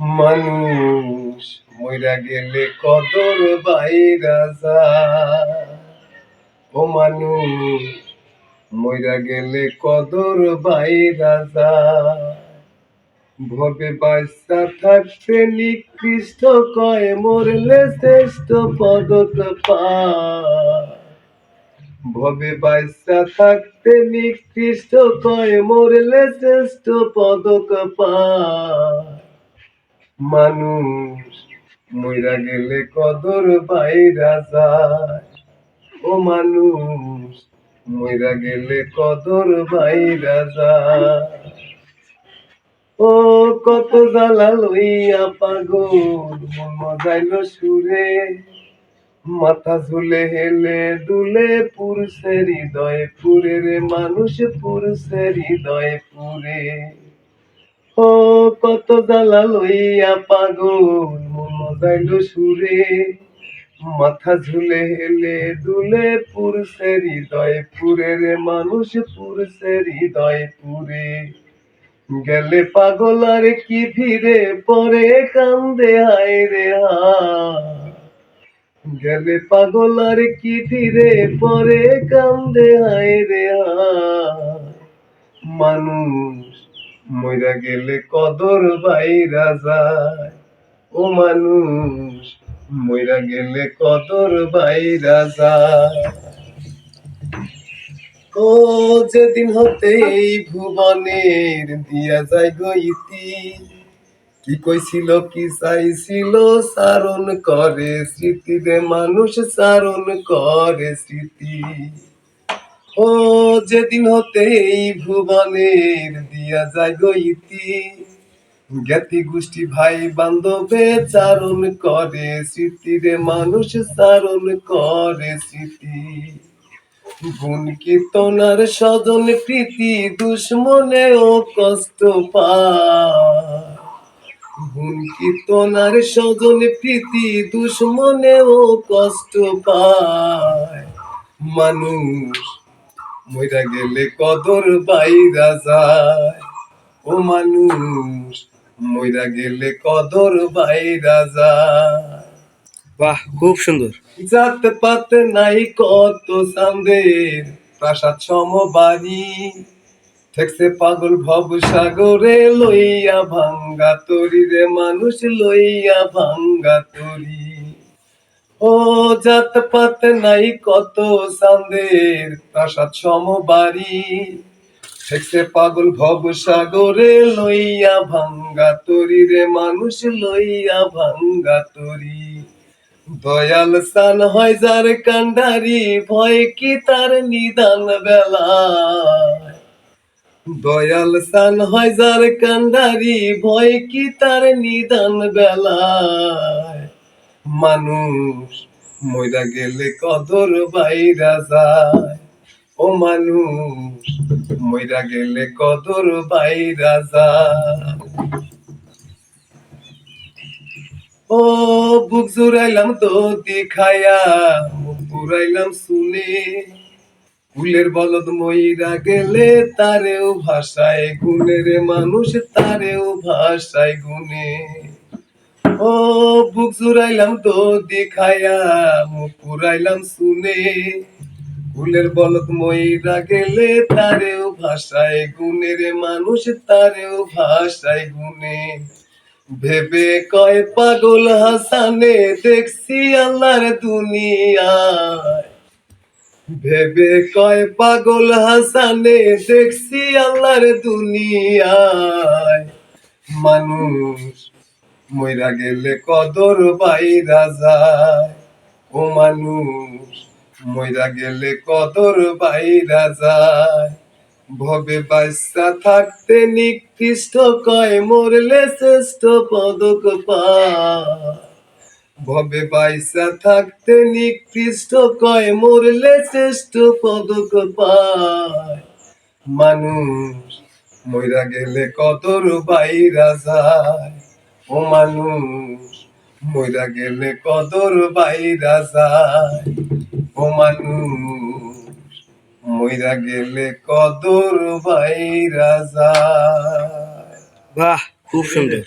মানুষ মইরা গেলে কদর বাইরা যায়। ও মানুষ মইরা গেলে কদর বাইরা যায়। ভবে বাঁচা থাকতে নিকৃষ্ট কয়, মরলে শ্রেষ্ঠ পদক পায়। ভবে বাঁচা থাকতে নিকৃষ্ট কয়, মরলে শ্রেষ্ঠ পদক পায়। মানুষ মইরা গেলে কদর বাইরা যায়। ও মানুষ মইরা গেলে কদর বাইরা যায়। ও কত জ্বালা লইয়া পাগল মন মজাইল সুরে, মাথা ঝুলে হেলে দুলে পুরুষে হৃদয় পুরে রে, মানুষ পুরুষে হৃদয় পুরে। ও কত জ্বালা লইয়া পাগল মন মজাইল সুরে, মাথা ঝুলে হেলে দুলে পুরুষে হৃদয় পুরে রে, মানুষ পুরুষে হৃদয় পুরে। গেলে পাগল আর কি ফিরে পরে কান্দে হায় রে হায়। গেলে পাগল আর কি ফিরে পরে কান্দে হায় রে হায়। মানুষ মইরা গেলে কদর বাইরা যায়। ও মানুষ মইরা গেলে কদর বাইরা যায়। ও যেদিন হতে এই ভুবনের দিয়া যায় গো ইতি, কি কইছিল কি চাইছিল চারণ করে স্মৃতি রে, মানুষ চারণ করে স্মৃতি। ও যেদিন হতে এই ভুবনের দিয়া যায় গো ইতি, জ্ঞাতি গোষ্ঠী ভাই বান্ধবে চারণ করে স্মৃতি রে, মানুষ চারণ করে স্মৃতি। গুণ কীর্তনার স্বজন প্রীতি দুশ্মনে ও কষ্ট পায়। গুণ কীর্তনার স্বজন প্রীতি দুশ্মনে ও কষ্ট পায়। মানুষ মইরা গেলে কদর বাইরা যায়। ও মানুষ মইরা গেলে কদর বাইরা যায়। বাহ, খুব সুন্দর। জাত পাত নাই কত চাঁদের প্রাসাদ সমবাড়ি, ঠেকছে পাগল ভব সাগরে লইয়া ভাঙ্গা তরি রে, মানুষ লইয়া ভাঙ্গা তরি। ও জাত পাত নাই কত চাঁদের প্রাসাদ সমবাড়ি, ঠেকছে পাগল ভব সাগরে লইয়া ভাঙ্গা তরি রে, মানুষ লইয়া ভাঙ্গা তরি। দয়াল সান হয় যার কান্ডারি, ভয় কি তার নিদান বেলায়। দয়াল সান হয় যার কান্ডারি, ভয় কি তার নিদান বেলায়। মানুষ মইরা গেলে কদর বাইরা যায়। ও মানুষ মইরা গেলে কদর বাইরা যায়। ও বুক জুড়াইলাম দতি খায়া মুখ পুরাইলাম শুনে, ফুলের বলদ মইরা গেলে তারেও ভাষায় গুনে রে, মানুষ তারেও ভাষায় গুনে। ও বুক জুড়াইলাম দতি খায়া মুখ পুরাইলাম শুনে, ফুলের বলদ মইরা গেলে তারেও ভাষায় গুনে রে, মানুষ তারেও ভাষায় গুনে। ভেবে কয় পাগল হাসানে দেখছি আল্লাহর দুনিয়ায়। ভেবে কয় পাগল হাসানে দেখছি আল্লাহর দুনিয়ায়। মানুষ মইরা গেলে কদর বাইরা যায়। ও মানুষ মইরা গেলে কদর বাইরা যায়। ভবে বাঁচা থাকতে নিকৃষ্ট কয়, মরলে শ্রেষ্ঠ পদক পায়। ভবে বাঁচা থাকতে নিকৃষ্ট কয়, মরলে শ্রেষ্ঠ পদক পায়। মানুষ মইরা গেলে কদর বাইরা যায়। ও মানুষ মইরা গেলে কদর বাইরা যায়। ও মানুষ মইরা গেলে কদর বাইরা যায়। বাহ, খুব সুন্দর।